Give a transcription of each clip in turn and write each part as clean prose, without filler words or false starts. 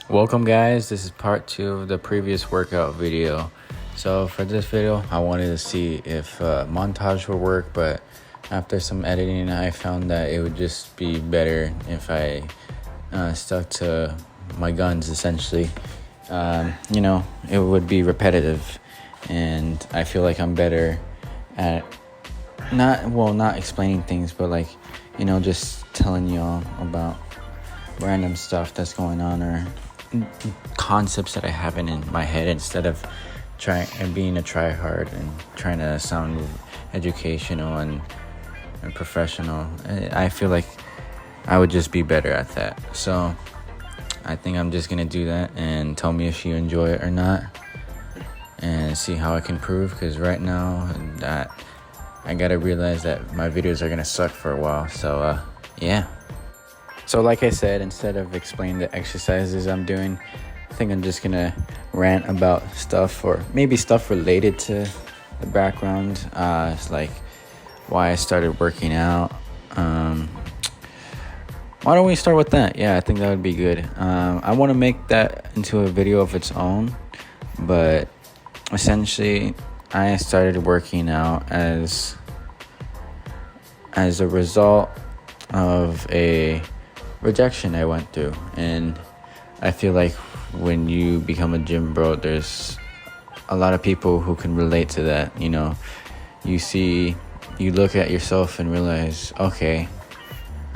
Welcome guys, this is part 2 of the previous workout video. So for this video, I wanted to see if montage would work, but after some editing, I found that it would just be better if I stuck to my guns essentially. It would be repetitive, and I feel like I'm better at not explaining things, but just telling y'all about random stuff that's going on or concepts that I have in my head, instead of trying and being a tryhard and trying to sound educational and professional. I feel like I would just be better at that. So I think I'm just gonna do that, and tell me if you enjoy it or not, and see how I can improve. Because right now that I gotta realize that my videos are gonna suck for a while. So yeah. So like I said, instead of explaining the exercises I'm doing, I think I'm just gonna rant about stuff, or maybe stuff related to the background. It's like why I started working out. Why don't we start with that? Yeah, I think that would be good. I want to make that into a video of its own, but essentially I started working out as a result of a rejection I went through. And I feel like when you become a gym bro, there's a lot of people who can relate to that. You look at yourself and realize, okay,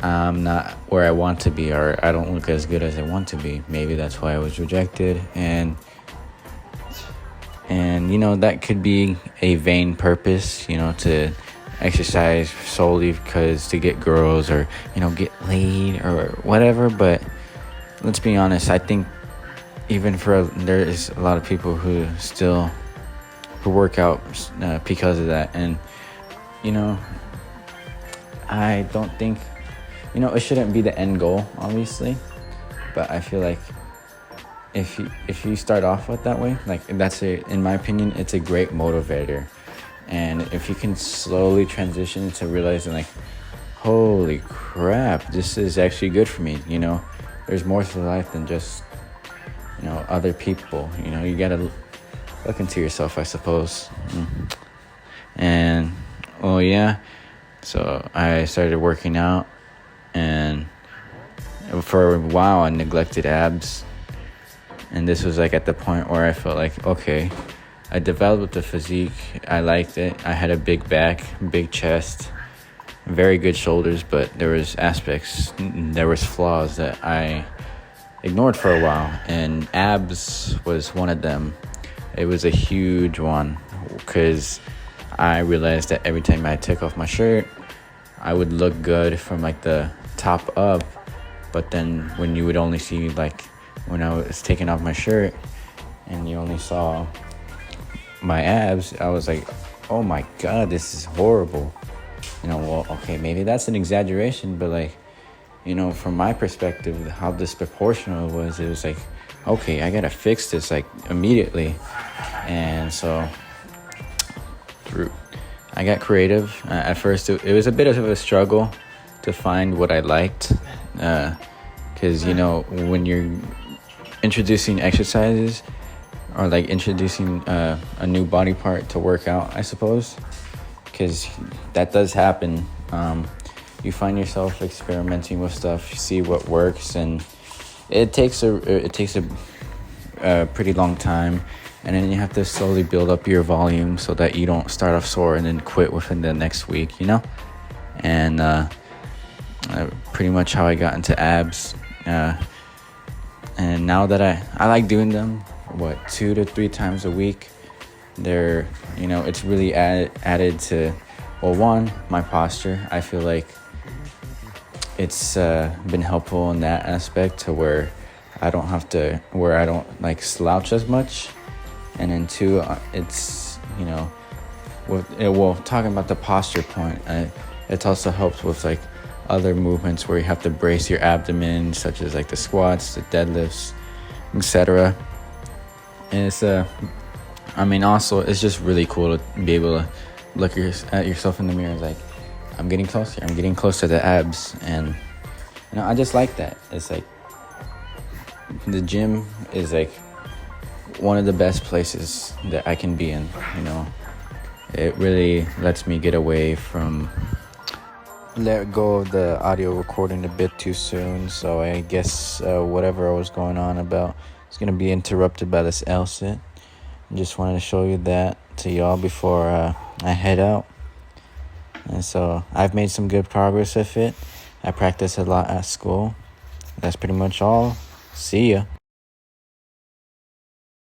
I'm not where I want to be, or I don't look as good as I want to be. Maybe that's why I was rejected. And that could be a vain purpose, to exercise solely because to get girls, or get laid or whatever. But let's be honest, I think there is a lot of people who work out because of that. And I don't think it shouldn't be the end goal, obviously, but I feel like if you start off with that way, in my opinion, it's a great motivator. And if you can slowly transition to realizing, holy crap, this is actually good for me. There's more to life than just, other people. You gotta look into yourself, I suppose. And, so I started working out, and for a while I neglected abs. And this was at the point where I felt like, okay, I developed a physique. I liked it. I had a big back, big chest, very good shoulders, but there was flaws that I ignored for a while, and abs was one of them. It was a huge one, because I realized that every time I took off my shirt, I would look good from the top up, but then when you would only see when I was taking off my shirt and you only saw my abs, I was like, oh my god, this is horrible. Well, okay, maybe that's an exaggeration, but from my perspective, how disproportional it was okay, I gotta fix this immediately. And so I got creative. At first it was a bit of a struggle to find what I liked, because when you're introducing exercises, or introducing a new body part to work out, I suppose, because that does happen. You find yourself experimenting with stuff, you see what works, and it takes a pretty long time, and then you have to slowly build up your volume so that you don't start off sore and then quit within the next week. And pretty much how I got into abs. And now that I like doing them 2 to 3 times a week, it's really added to, one, my posture. I feel like it's been helpful in that aspect, to where I don't slouch as much. And then 2, it's talking about the posture point, it also helps with other movements where you have to brace your abdomen, such as the squats, the deadlifts, etc. And it's also, it's just really cool to be able to look at yourself in the mirror, I'm getting closer to the abs. And I just like that. It's the gym is like one of the best places that I can be in, you know. It really lets me get away from let go of the audio recording a bit too soon, so I guess whatever I was going on about is going to be interrupted by this LSIT. I just wanted to show you that to y'all before I head out. And so I've made some good progress with it. I practice a lot at school. That's pretty much all. See ya.